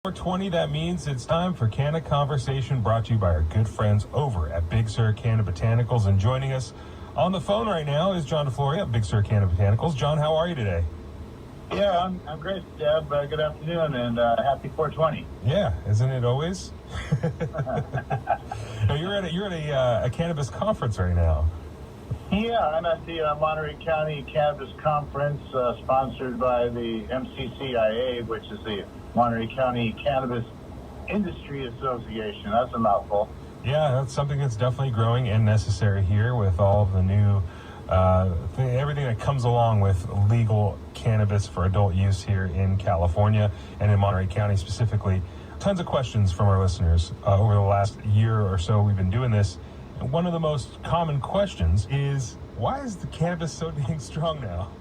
420, that means it's time for Canna Conversation, brought to you by our good friends over at Big Sur Cannabotanicals. And joining us on the phone right now is John DeFloria of Big Sur Cannabotanicals. John, how are you today? Yeah, I'm great, Deb. Good afternoon, and happy 420. Yeah, isn't it always? You're at a cannabis conference right now. Yeah, I'm at the Monterey County Cannabis Conference, sponsored by the MCCIA, which is the Monterey County Cannabis Industry Association. That's a mouthful. Yeah, that's something that's definitely growing and necessary here with all of the new everything that comes along with legal cannabis for adult use here in California and in Monterey County specifically. Tons of questions from our listeners over the last year or so we've been doing this. And one of the most common questions is, why is the cannabis so dang strong now?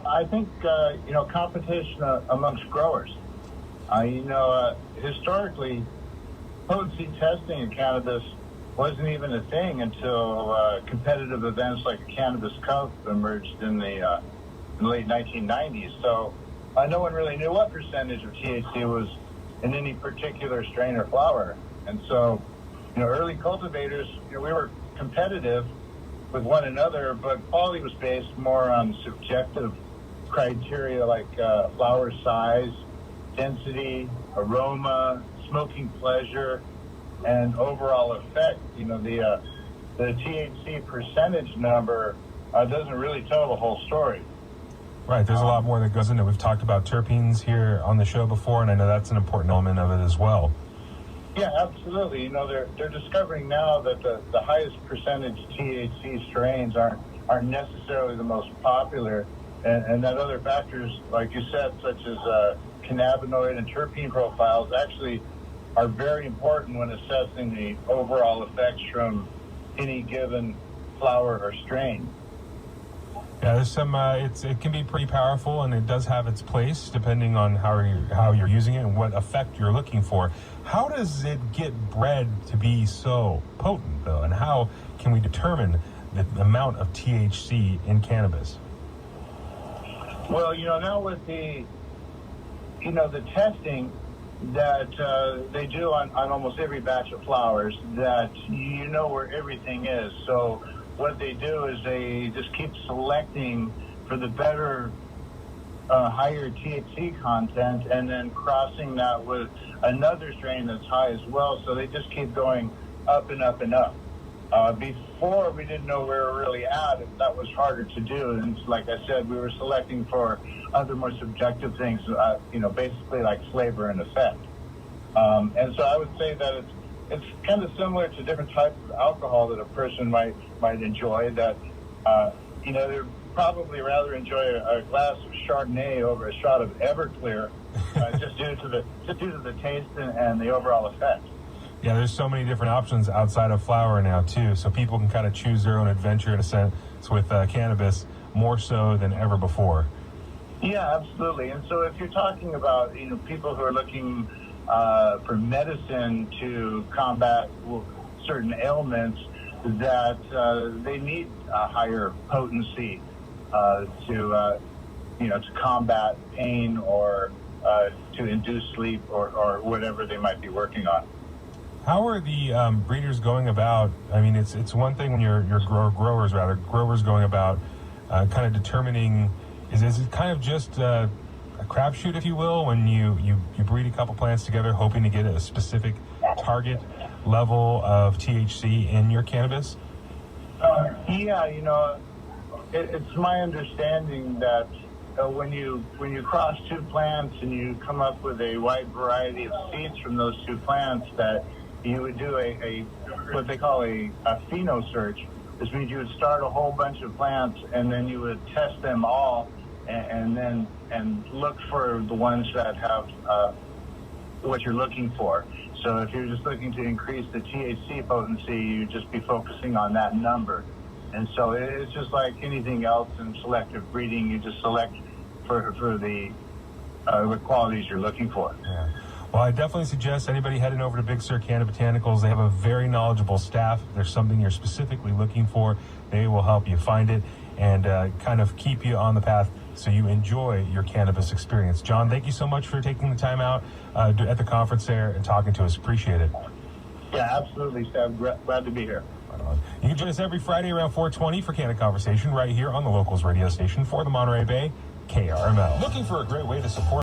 I think, competition amongst growers. Historically, potency testing in cannabis wasn't even a thing until competitive events like the Cannabis Cup emerged in the late 1990s. So no one really knew what percentage of THC was in any particular strain or flower. And so, early cultivators, we were competitive with one another, but quality was based more on subjective criteria like flower size, density, aroma, smoking pleasure, and overall effect. The THC percentage number doesn't really tell the whole story. Right, there's a lot more that goes into it. We've talked about terpenes here on the show before, and I know that's an important element of it as well. Yeah, absolutely. They're discovering now that the highest percentage THC strains aren't necessarily the most popular, and that other factors, like you said, such as cannabinoid and terpene profiles, actually are very important when assessing the overall effects from any given flower or strain. Yeah, there's some. It can be pretty powerful, and it does have its place depending on how you're using it and what effect you're looking for. How does it get bred to be so potent, though, and how can we determine the amount of THC in cannabis? Well, now with the testing that they do on almost every batch of flowers, that where everything is. So what they do is they just keep selecting for the better, higher THC content, and then crossing that with another strain that's high as well. So they just keep going up and up and up. Before, we didn't know where we were really at, and that was harder to do. And like I said, we were selecting for other more subjective things, basically like flavor and effect. And so I would say that it's kind of similar to different types of alcohol that a person might enjoy. That they'd probably rather enjoy a glass of Chardonnay over a shot of Everclear, just due to the taste and the overall effect. Yeah, there's so many different options outside of flower now too, so people can kind of choose their own adventure in a sense with cannabis more so than ever before. Yeah, absolutely. And so if you're talking about people who are looking for medicine to combat certain ailments, that they need a higher potency to combat pain or to induce sleep or whatever they might be working on. How are the breeders going about? I mean, it's one thing when you're growers going about kind of determining. Is it kind of just a crapshoot, if you will, when you breed a couple plants together, hoping to get a specific target level of THC in your cannabis? It's my understanding that when you cross two plants and you come up with a wide variety of seeds from those two plants, that you would do a what they call a pheno search. This means you would start a whole bunch of plants and then you would test them all and look for the ones that have what you're looking for. So if you're just looking to increase the THC potency, you'd just be focusing on that number. And so it's just like anything else in selective breeding. You just select for the qualities you're looking for. Yeah. Well, I definitely suggest anybody heading over to Big Sur Cannabotanicals. They have a very knowledgeable staff. If there's something you're specifically looking for, they will help you find it and kind of keep you on the path so you enjoy your cannabis experience. John, thank you so much for taking the time out at the conference there and talking to us. Appreciate it. Yeah, absolutely, Seb. Glad to be here. You can join us every Friday around 4:20 for Canna Conversation right here on the Locals radio station for the Monterey Bay, KRML. Looking for a great way to support